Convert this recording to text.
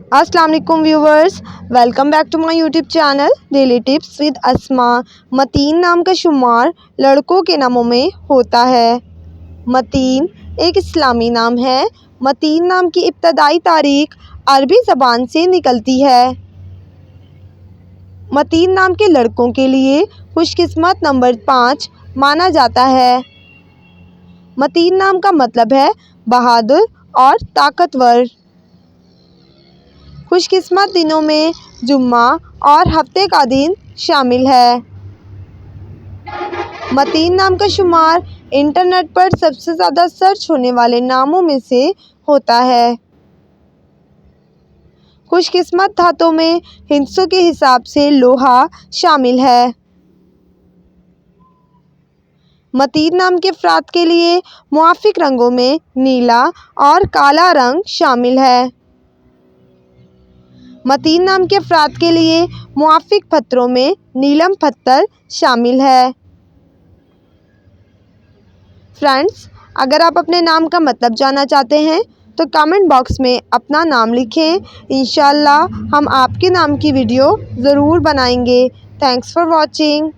अस्सलाम वालेकुम viewers, welcome back to my YouTube channel daily tips with Asma. Mateen नाम का शुमार लड़कों के नामों में होता है। मतीन एक इस्लामी नाम है। मतीन नाम की इब्तदाई तारीख अरबी ज़बान से निकलती है। मतीन नाम के लड़कों के लिए खुशकिस्मत नंबर 5 माना जाता है। मतीन नाम का मतलब है बहादुर और ताकतवर। खुशकिस्मत दिनों में जुम्मा और हफ्ते का दिन शामिल है। मतीन नाम का शुमार इंटरनेट पर सबसे ज़्यादा सर्च होने वाले नामों में से होता है। खुशकिस्मत धातों में हिस्सों के हिसाब से लोहा शामिल है। मतीन नाम के अफराद के लिए मुआफिक रंगों में नीला और काला रंग शामिल है। मतीन नाम के अफराद के लिए मुआफिक पत्थरों में नीलम पत्थर शामिल है। फ्रेंड्स, अगर आप अपने नाम का मतलब जानना चाहते हैं तो कमेंट बॉक्स में अपना नाम लिखें। इंशाल्लाह हम आपके नाम की वीडियो ज़रूर बनाएंगे। Thanks for watching.